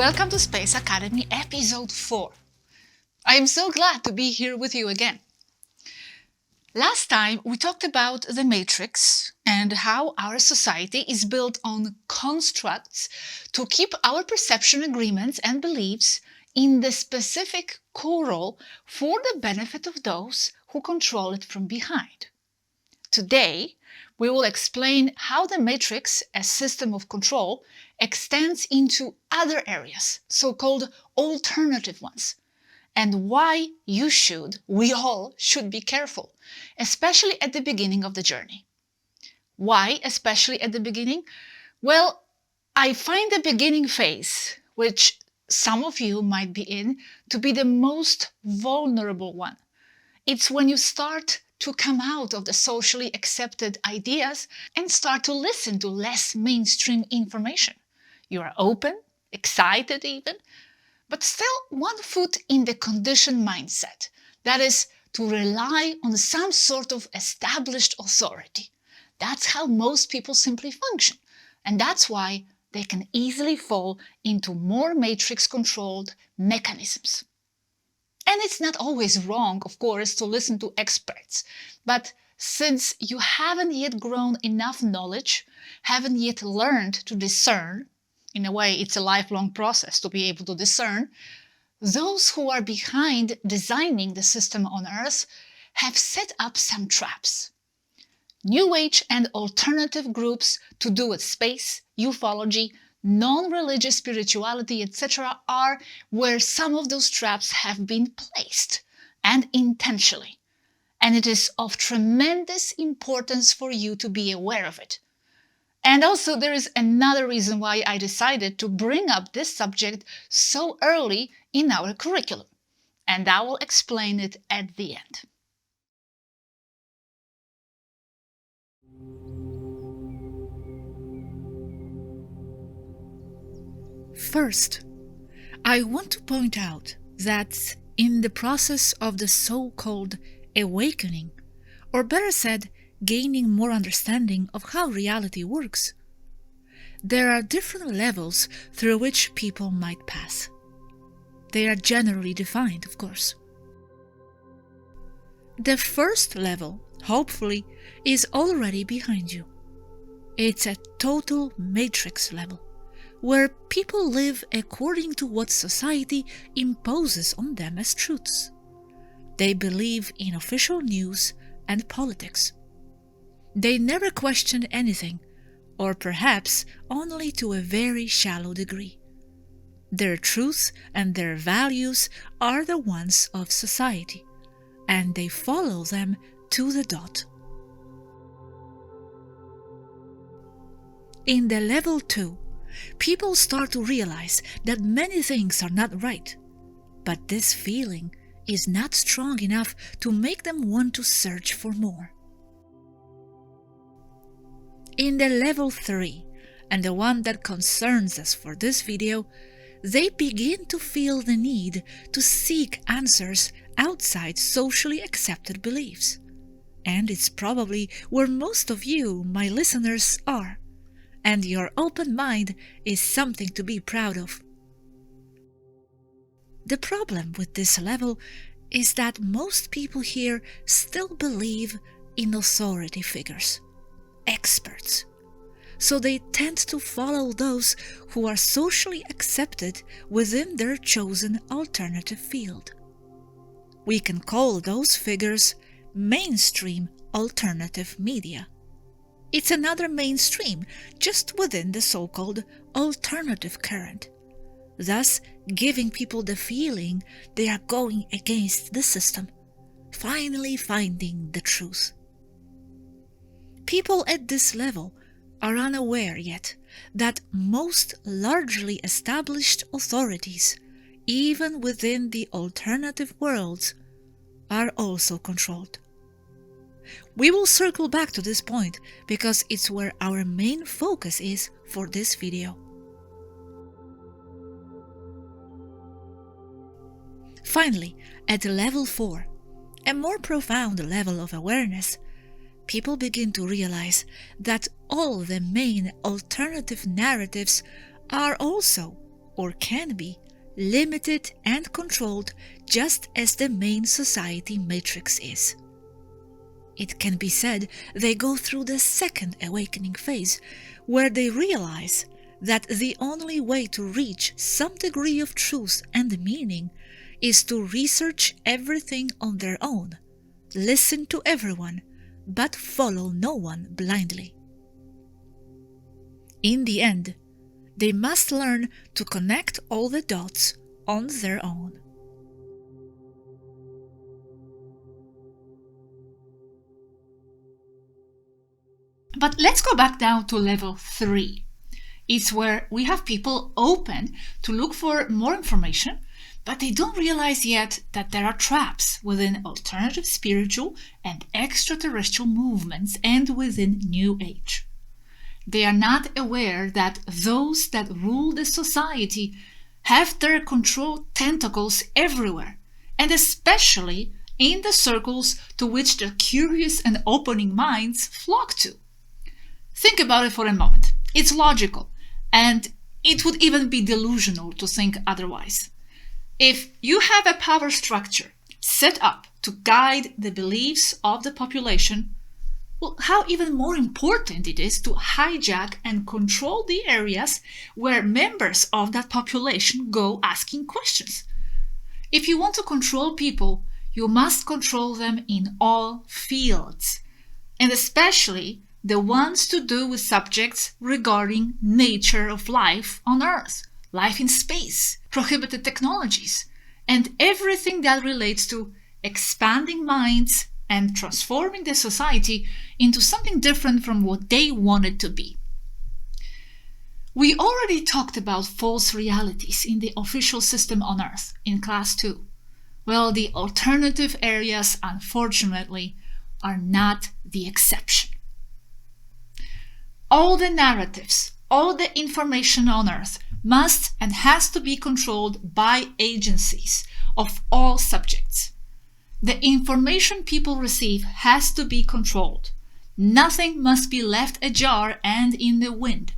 Welcome to Space Academy Episode 4. I am so glad to be here with you again. Last time we talked about the Matrix and how our society is built on constructs to keep our perception agreements and beliefs in the specific core role for the benefit of those who control it from behind. Today, we will explain how the Matrix, as system of control, extends into other areas, so-called alternative ones, and why we all should be careful, especially at the beginning of the journey. Why especially at the beginning? Well, I find the beginning phase, which some of you might be in, to be the most vulnerable one. It's when you start to come out of the socially accepted ideas and start to listen to less mainstream information. You are open, excited even, but still one foot in the conditioned mindset. That is, to rely on some sort of established authority. That's how most people simply function. And that's why they can easily fall into more matrix-controlled mechanisms. And it's not always wrong, of course, to listen to experts. But since you haven't yet grown enough knowledge, haven't yet learned to discern, in a way it's a lifelong process to be able to discern, those who are behind designing the system on Earth have set up some traps. New Age and alternative groups to do with space, ufology, non-religious spirituality, etc. are where some of those traps have been placed, and intentionally. And it is of tremendous importance for you to be aware of it. And also there is another reason why I decided to bring up this subject so early in our curriculum, and I will explain it at the end. First, I want to point out that in the process of the so-called awakening, or better said, gaining more understanding of how reality works, there are different levels through which people might pass. They are generally defined, of course. The first level, hopefully, is already behind you. It's a total matrix level, where people live according to what society imposes on them as truths. They believe in official news and politics. They never question anything, or perhaps only to a very shallow degree. Their truths and their values are the ones of society, and they follow them to the dot. In the level 2, people start to realize that many things are not right, but this feeling is not strong enough to make them want to search for more. In the level 3, and the one that concerns us for this video, they begin to feel the need to seek answers outside socially accepted beliefs. And it's probably where most of you, my listeners, are. And your open mind is something to be proud of. The problem with this level is that most people here still believe in authority figures, experts. So they tend to follow those who are socially accepted within their chosen alternative field. We can call those figures mainstream alternative media. It's another mainstream just within the so-called alternative current, thus giving people the feeling they are going against the system, finally finding the truth. People at this level are unaware yet that most largely established authorities, even within the alternative worlds, are also controlled. We will circle back to this point because it's where our main focus is for this video. Finally, at level 4, a more profound level of awareness, people begin to realize that all the main alternative narratives are also or can be, limited and controlled just as the main society matrix is. It can be said they go through the second awakening phase, where they realize that the only way to reach some degree of truth and meaning is to research everything on their own, listen to everyone, but follow no one blindly. In the end, they must learn to connect all the dots on their own. But let's go back down to level 3. It's where we have people open to look for more information, but they don't realize yet that there are traps within alternative spiritual and extraterrestrial movements and within New Age. They are not aware that those that rule the society have their control tentacles everywhere, and especially in the circles to which their curious and opening minds flock to. Think about it for a moment. It's logical, and it would even be delusional to think otherwise. If you have a power structure set up to guide the beliefs of the population, well, how even more important it is to hijack and control the areas where members of that population go asking questions. If you want to control people, you must control them in all fields, and especially the ones to do with subjects regarding nature of life on Earth, life in space, prohibited technologies, and everything that relates to expanding minds and transforming the society into something different from what they want it to be. We already talked about false realities in the official system on Earth in class 2. Well, the alternative areas, unfortunately, are not the exception. All the narratives, all the information on Earth must and has to be controlled by agencies of all subjects. The information people receive has to be controlled. Nothing must be left ajar and in the wind.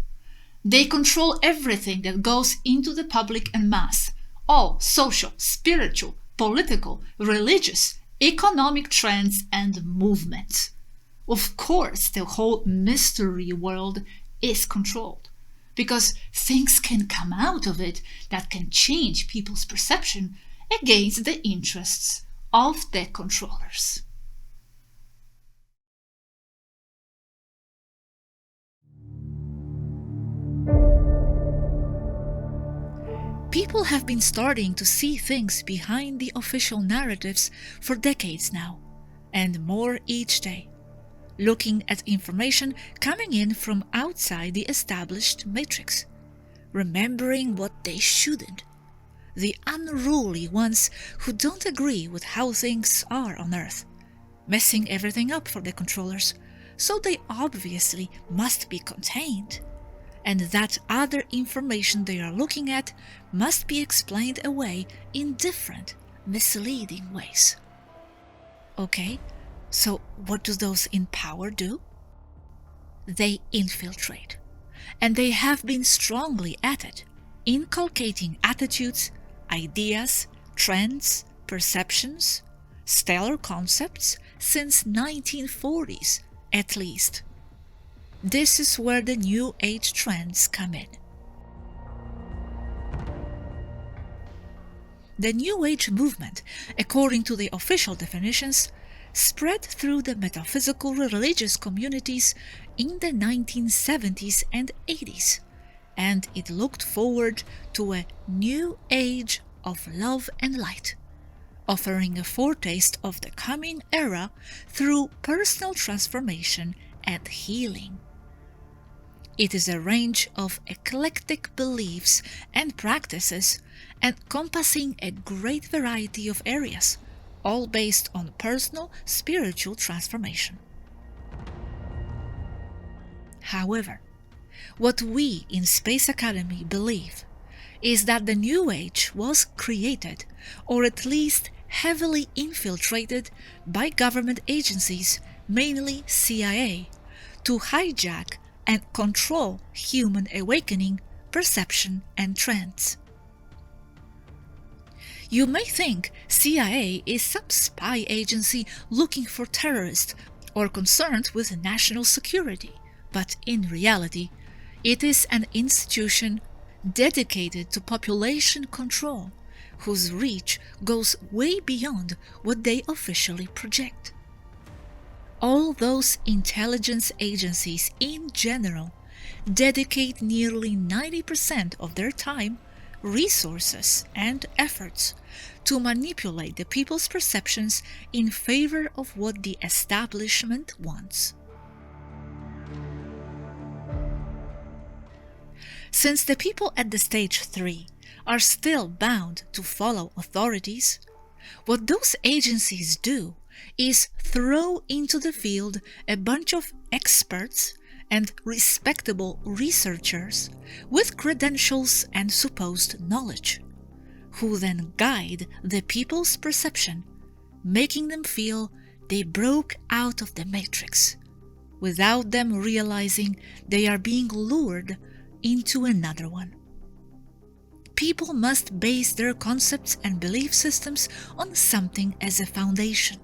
They control everything that goes into the public en masse, all social, spiritual, political, religious, economic trends and movements. Of course, the whole mystery world is controlled, because things can come out of it that can change people's perception against the interests of the controllers. People have been starting to see things behind the official narratives for decades now, and more each day, looking at information coming in from outside the established matrix, remembering what they shouldn't, the unruly ones who don't agree with how things are on Earth, messing everything up for the controllers, so they obviously must be contained, and that other information they are looking at must be explained away in different, misleading ways. Okay, so what do those in power do? They infiltrate, and they have been strongly at it, inculcating attitudes, ideas, trends, perceptions, stellar concepts since 1940s at least. This is where the New Age trends come in. The New Age movement, according to the official definitions, spread through the metaphysical religious communities in the 1970s and 80s, and it looked forward to a new age of love and light, offering a foretaste of the coming era through personal transformation and healing. It is a range of eclectic beliefs and practices encompassing a great variety of areas, all based on personal spiritual transformation. However, what we in Space Academy believe is that the New Age was created, or at least heavily infiltrated, by government agencies, mainly CIA, to hijack and control human awakening, perception and trends. You may think CIA is some spy agency looking for terrorists or concerned with national security, but in reality, it is an institution dedicated to population control, whose reach goes way beyond what they officially project. All those intelligence agencies in general dedicate nearly 90% of their time, resources, and efforts to manipulate the people's perceptions in favor of what the establishment wants. Since the people at the stage 3 are still bound to follow authorities, what those agencies do is throw into the field a bunch of experts and respectable researchers with credentials and supposed knowledge, who then guide the people's perception, making them feel they broke out of the matrix, without them realizing they are being lured into another one. People must base their concepts and belief systems on something as a foundation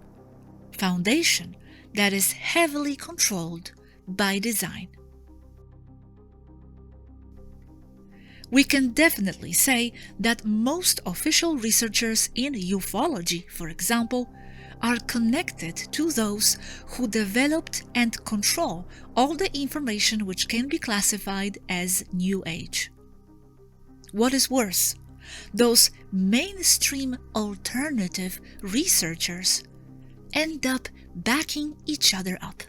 that is heavily controlled by design. We can definitely say that most official researchers in ufology, for example, are connected to those who developed and control all the information which can be classified as New Age. What is worse, those mainstream alternative researchers end up backing each other up,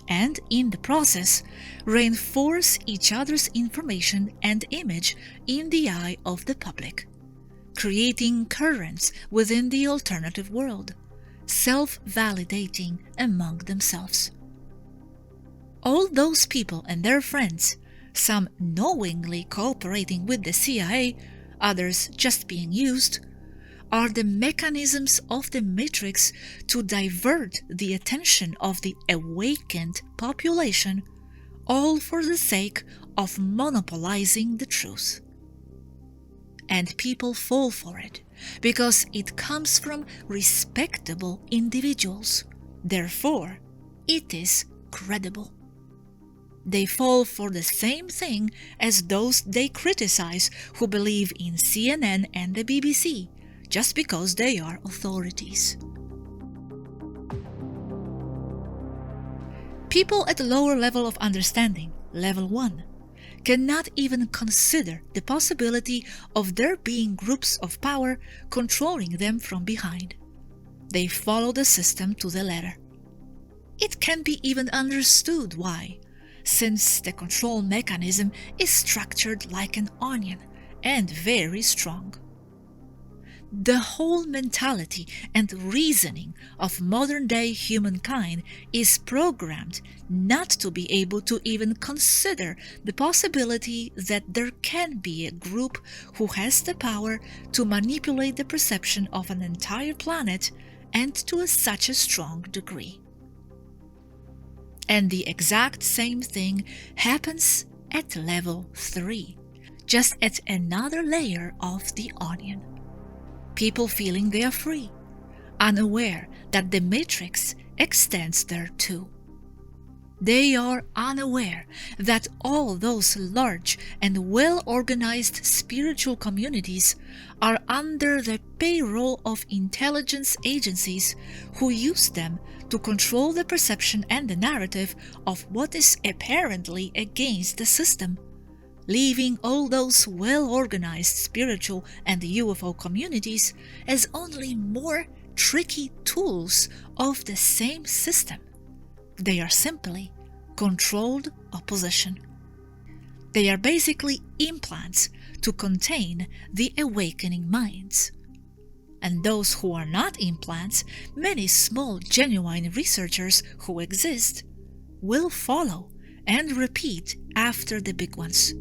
and in the process reinforce each other's information and image in the eye of the public, creating currents within the alternative world, self-validating among themselves. All those people and their friends, some knowingly cooperating with the CIA, others just being used, are the mechanisms of the Matrix to divert the attention of the awakened population, all for the sake of monopolizing the truth. And people fall for it, because it comes from respectable individuals. Therefore, it is credible. They fall for the same thing as those they criticize who believe in CNN and the BBC, just because they are authorities. People at the lower level of understanding, level 1, cannot even consider the possibility of there being groups of power controlling them from behind. They follow the system to the letter. It can be even understood why, since the control mechanism is structured like an onion and very strong. The whole mentality and reasoning of modern-day humankind is programmed not to be able to even consider the possibility that there can be a group who has the power to manipulate the perception of an entire planet, and to such a strong degree. And the exact same thing happens at level 3, just at another layer of the onion. People feeling they are free, unaware that the matrix extends there too. They are unaware that all those large and well-organized spiritual communities are under the payroll of intelligence agencies who use them to control the perception and the narrative of what is apparently against the system, leaving all those well-organized spiritual and UFO communities as only more tricky tools of the same system. They are simply controlled opposition. They are basically implants to contain the awakening minds. And those who are not implants, many small genuine researchers who exist, will follow and repeat after the big ones.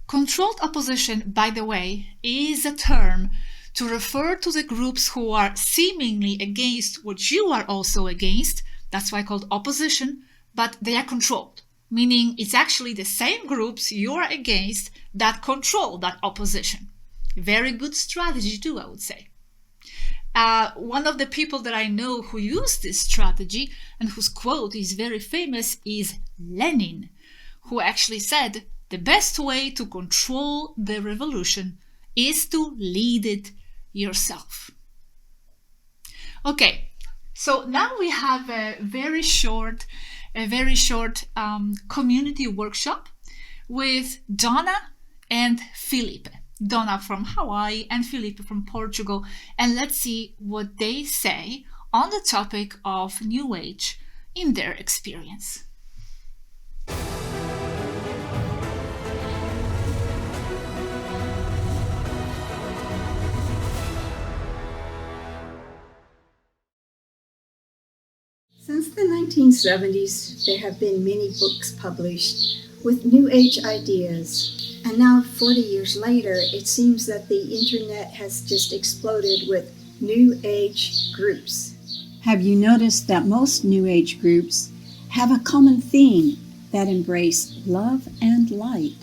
Controlled opposition, by the way, is a term to refer to the groups who are seemingly against what you are also against. That's why called opposition, but they are controlled. meaning it's actually the same groups you are against that control that opposition. Very good strategy too, I would say. One of the people that I know who used this strategy and whose quote is very famous is Lenin, who actually said, the best way to control the revolution is to lead it yourself. Okay, so now we have a very short community workshop with Donna and Filipe. Donna from Hawaii and Filipe from Portugal. And let's see what they say on the topic of New Age in their experience. Since the 1970s, there have been many books published with New Age ideas. And now, 40 years later, it seems that the internet has just exploded with New Age groups. Have you noticed that most New Age groups have a common theme that embrace love and light?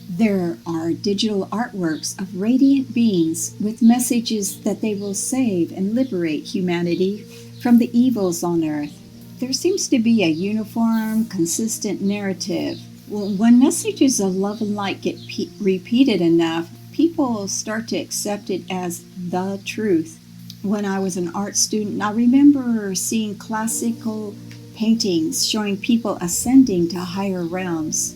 There are digital artworks of radiant beings with messages that they will save and liberate humanity from the evils on Earth. There seems to be a uniform, consistent narrative. When messages of love and light get repeated enough, people start to accept it as the truth. When I was an art student, I remember seeing classical paintings showing people ascending to higher realms.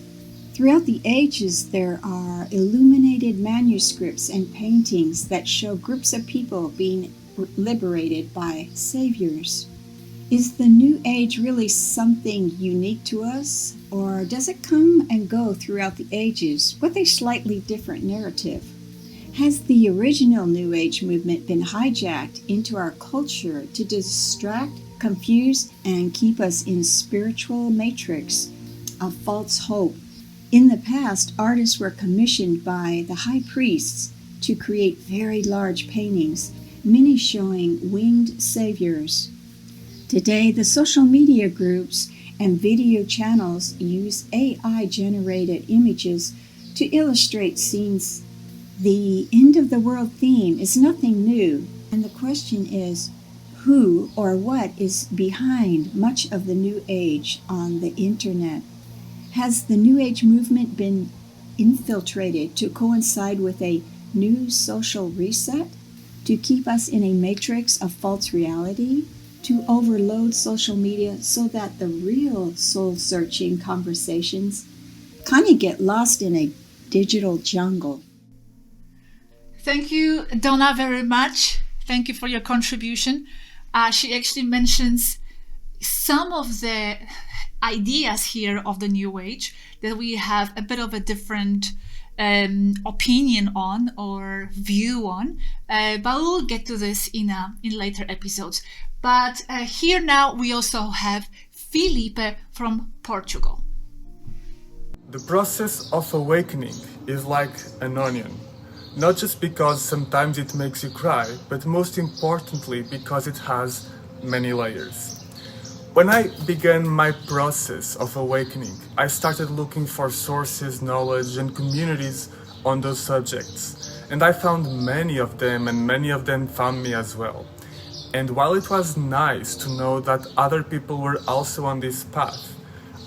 Throughout the ages, there are illuminated manuscripts and paintings that show groups of people being liberated by saviors. Is the New Age really something unique to us, or does it come and go throughout the ages with a slightly different narrative? Has the original New Age movement been hijacked into our culture to distract, confuse, and keep us in spiritual matrix of false hope? In the past, artists were commissioned by the high priests to create very large paintings, many showing winged saviors. Today, the social media groups and video channels use AI-generated images to illustrate scenes. The end of the world theme is nothing new, and the question is, who or what is behind much of the New Age on the internet? Has the New Age movement been infiltrated to coincide with a new social reset? To keep us in a matrix of false reality? To overload social media so that the real soul-searching conversations kind of get lost in a digital jungle? Thank you, Donna, very much. Thank you for your contribution. She actually mentions some of the ideas here of the New Age that we have a bit of a different opinion on or view on, but we'll get to this in later episodes. But here now we also have Filipe from Portugal. The process of awakening is like an onion, not just because sometimes it makes you cry, but most importantly because it has many layers. When I began my process of awakening, I started looking for sources, knowledge, and communities on those subjects, and I found many of them, and many of them found me as well. And while it was nice to know that other people were also on this path,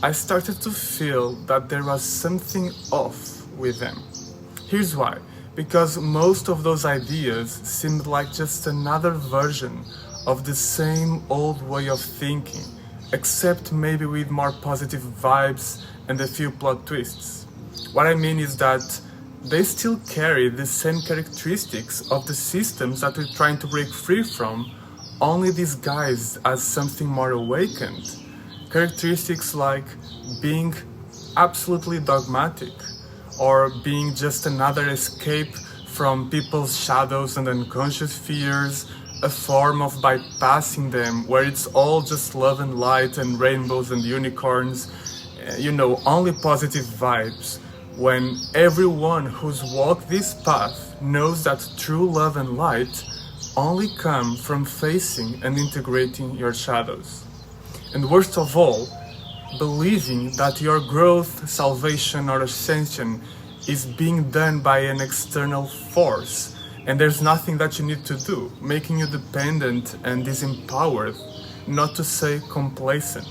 I started to feel that there was something off with them. Here's why. Because most of those ideas seemed like just another version of the same old way of thinking, except maybe with more positive vibes and a few plot twists. What I mean is that they still carry the same characteristics of the systems that we're trying to break free from, only disguised as something more awakened. Characteristics like being absolutely dogmatic, or being just another escape from people's shadows and unconscious fears, a form of bypassing them where it's all just love and light and rainbows and unicorns, only positive vibes, when everyone who's walked this path knows that true love and light only come from facing and integrating your shadows. And worst of all, believing that your growth, salvation, or ascension is being done by an external force and there's nothing that you need to do, making you dependent and disempowered, not to say complacent.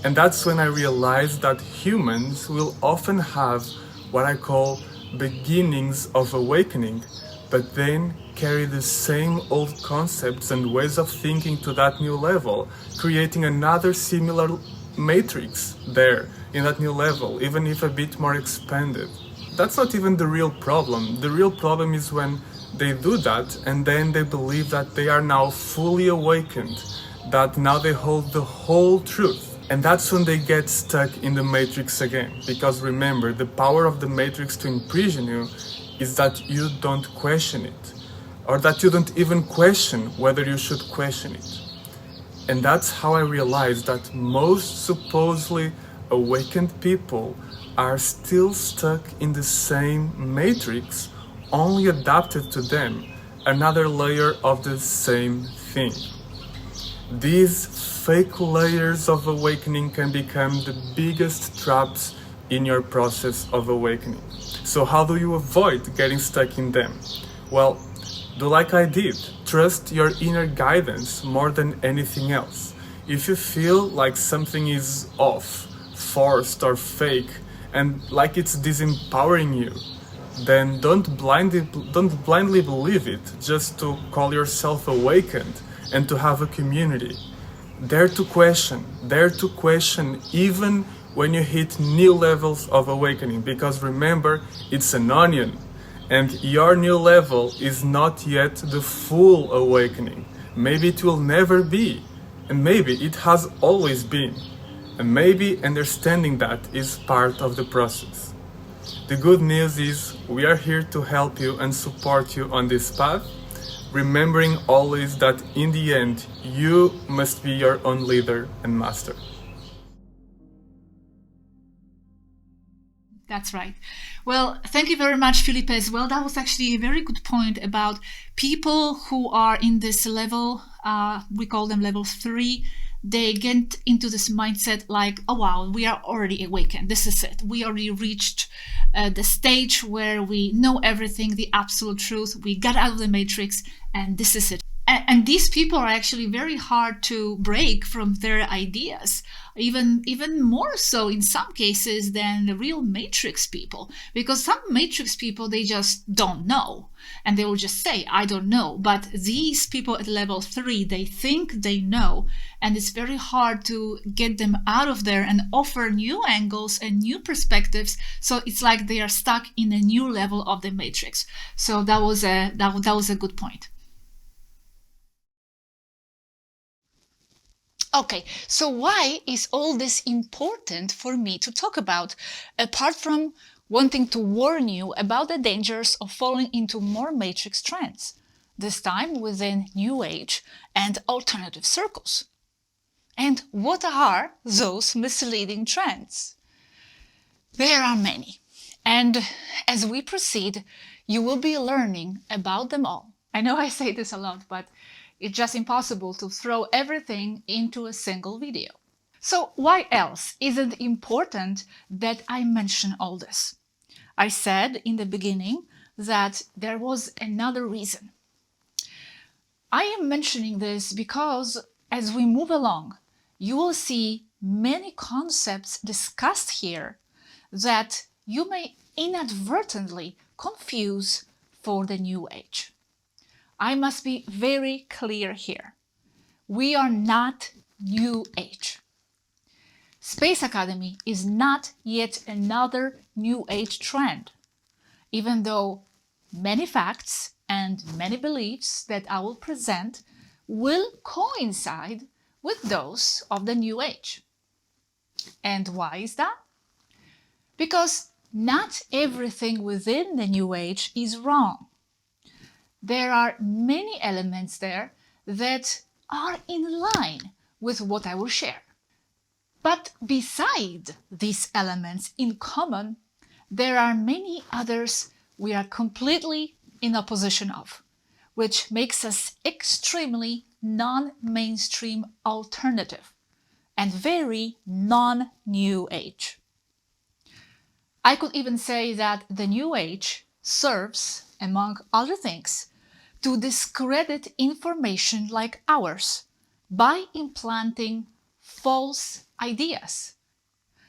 And that's when I realized that humans will often have what I call beginnings of awakening, but then carry the same old concepts and ways of thinking to that new level, creating another similar matrix there in that new level, even if a bit more expanded. That's not even the real problem. The real problem is when they do that and then they believe that they are now fully awakened, that now they hold the whole truth. And that's when they get stuck in the matrix again. Because remember, the power of the matrix to imprison you is that you don't question it, or that you don't even question whether you should question it. And that's how I realized that most supposedly awakened people are still stuck in the same matrix, only adapted to them, another layer of the same thing. These fake layers of awakening can become the biggest traps in your process of awakening. So how do you avoid getting stuck in them? Well, do like I did. Trust your inner guidance more than anything else. If you feel like something is off, forced or fake, and like it's disempowering you, then don't blindly believe it just to call yourself awakened and to have a community. Dare to question even when you hit new levels of awakening, because remember, it's an onion, and your new level is not yet the full awakening. Maybe it will never be, and maybe it has always been, and maybe understanding that is part of the process. The good news is we are here to help you and support you on this path, remembering always that in the end, you must be your own leader and master. That's right. Well, thank you very much, Filipe, as well. That was actually a very good point about people who are in this level, we call them level 3. They get into this mindset like, oh wow, we are already awakened. This is it. We already reached the stage where we know everything, the absolute truth. We got out of the matrix and this is it. And these people are actually very hard to break from their ideas, even more so in some cases than the real matrix people, because some matrix people, they just don't know and they will just say, I don't know. But these people at level 3, they think they know, and it's very hard to get them out of there and offer new angles and new perspectives. So it's like they are stuck in a new level of the matrix. So that was a good point. Okay, so why is all this important for me to talk about, apart from wanting to warn you about the dangers of falling into more matrix trends, this time within New Age and alternative circles? And what are those misleading trends? There are many, and as we proceed, you will be learning about them all. I know I say this a lot, but it's just impossible to throw everything into a single video. So why else is it important that I mention all this? I said in the beginning that there was another reason. I am mentioning this because as we move along, you will see many concepts discussed here that you may inadvertently confuse for the New Age. I must be very clear here. We are not New Age. Space Academy is not yet another New Age trend, even though many facts and many beliefs that I will present will coincide with those of the New Age. And why is that? Because not everything within the New Age is wrong. There are many elements there that are in line with what I will share. But beside these elements in common, there are many others we are completely in opposition of, which makes us extremely non-mainstream alternative. and very non-New Age. I could even say that the New Age serves, among other things, to discredit information like ours by implanting false ideas.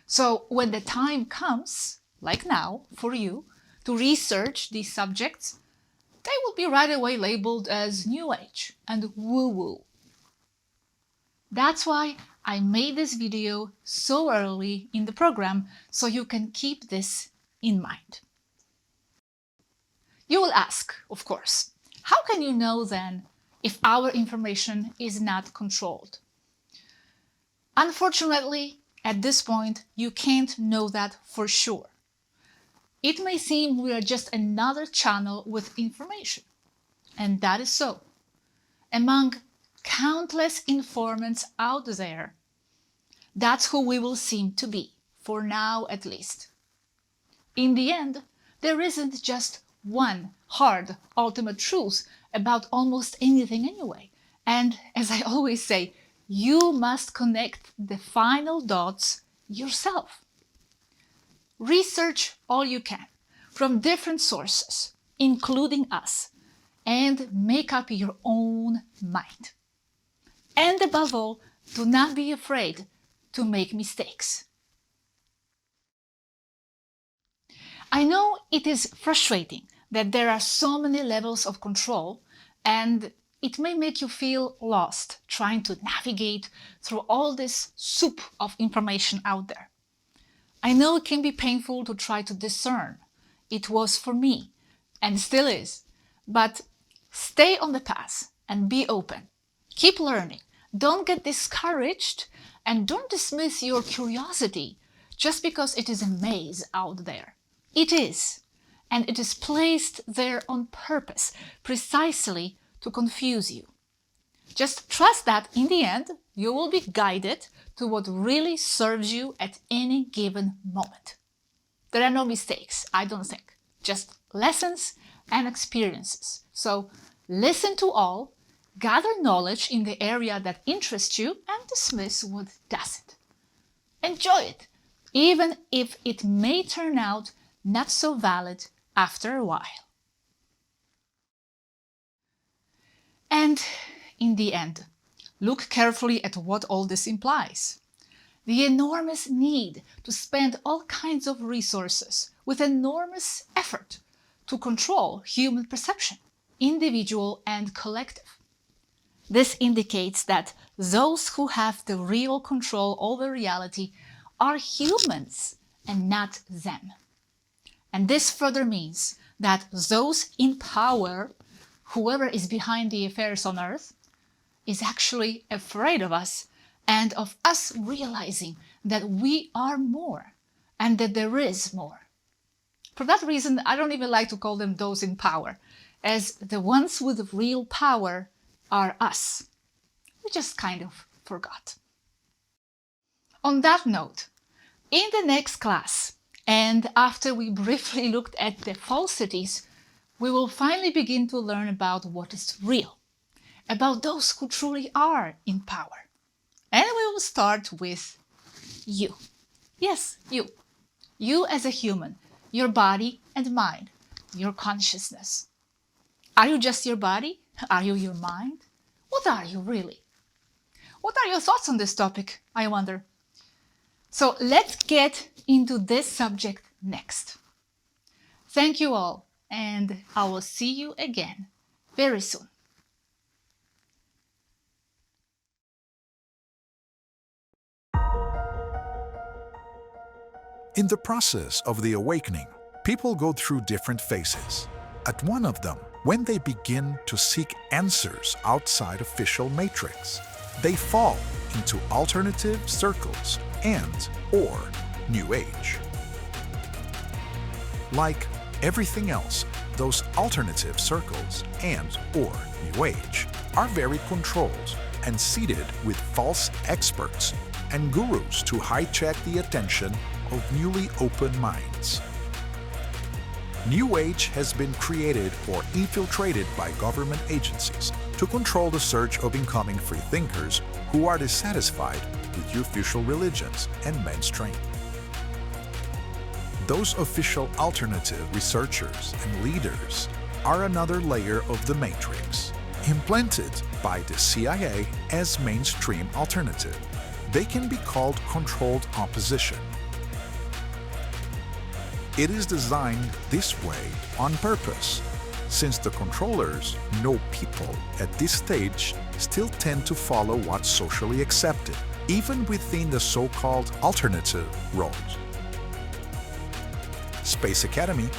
So when the time comes, like now, for you to research these subjects, they will be right away labeled as New Age and woo-woo. That's why I made this video so early in the program, so you can keep this in mind. You will ask, of course, how can you know then if our information is not controlled? Unfortunately, at this point, you can't know that for sure. It may seem we are just another channel with information, and that is so. Among countless informants out there, that's who we will seem to be, for now at least. In the end, there isn't just one hard ultimate truth about almost anything anyway. And as I always say, you must connect the final dots yourself. Research all you can from different sources, including us, and make up your own mind. And above all, do not be afraid to make mistakes. I know it is frustrating that there are so many levels of control, and it may make you feel lost trying to navigate through all this soup of information out there. I know it can be painful to try to discern. It was for me, and still is. But stay on the path and be open. Keep learning. Don't get discouraged, and don't dismiss your curiosity just because it is a maze out there. It is, and it is placed there on purpose, precisely to confuse you. Just trust that in the end, you will be guided to what really serves you at any given moment. There are no mistakes, I don't think, just lessons and experiences. So listen to all, gather knowledge in the area that interests you, and dismiss what doesn't. Enjoy it, even if it may turn out not so valid after a while. And in the end, look carefully at what all this implies. The enormous need to spend all kinds of resources with enormous effort to control human perception, individual and collective. This indicates that those who have the real control over reality are humans and not them. And this further means that those in power, whoever is behind the affairs on Earth, is actually afraid of us and of us realizing that we are more and that there is more. For that reason, I don't even like to call them those in power, as the ones with real power are us. We just kind of forgot. On that note, in the next class, and after we briefly looked at the falsities, we will finally begin to learn about what is real, about those who truly are in power. And we will start with you. Yes, you. You as a human, your body and mind, your consciousness. Are you just your body? Are you your mind? What are you really? What are your thoughts on this topic, I wonder? So let's get into this subject next. Thank you all, and I will see you again very soon. In the process of the awakening, people go through different phases. At one of them, when they begin to seek answers outside official matrix, they fall into alternative circles and/or New Age. Like everything else, those alternative circles and/or New Age are very controlled and seeded with false experts and gurus to hijack the attention of newly open minds. New Age has been created or infiltrated by government agencies to control the search of incoming free thinkers who are dissatisfied with the official religions and mainstream. Those official alternative researchers and leaders are another layer of the matrix, implanted by the CIA as mainstream alternative. They can be called controlled opposition. It is designed this way on purpose, since the controllers know people at this stage still tend to follow what's socially accepted, even within the so-called alternative roles. Space Academy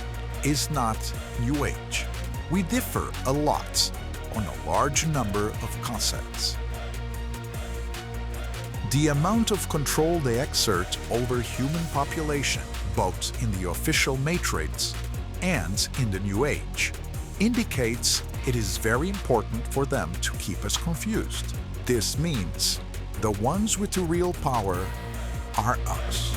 is not New Age. We differ a lot on a large number of concepts. The amount of control they exert over human population, both in the official matrix and in the New Age, indicates it is very important for them to keep us confused. This means the ones with the real power are us.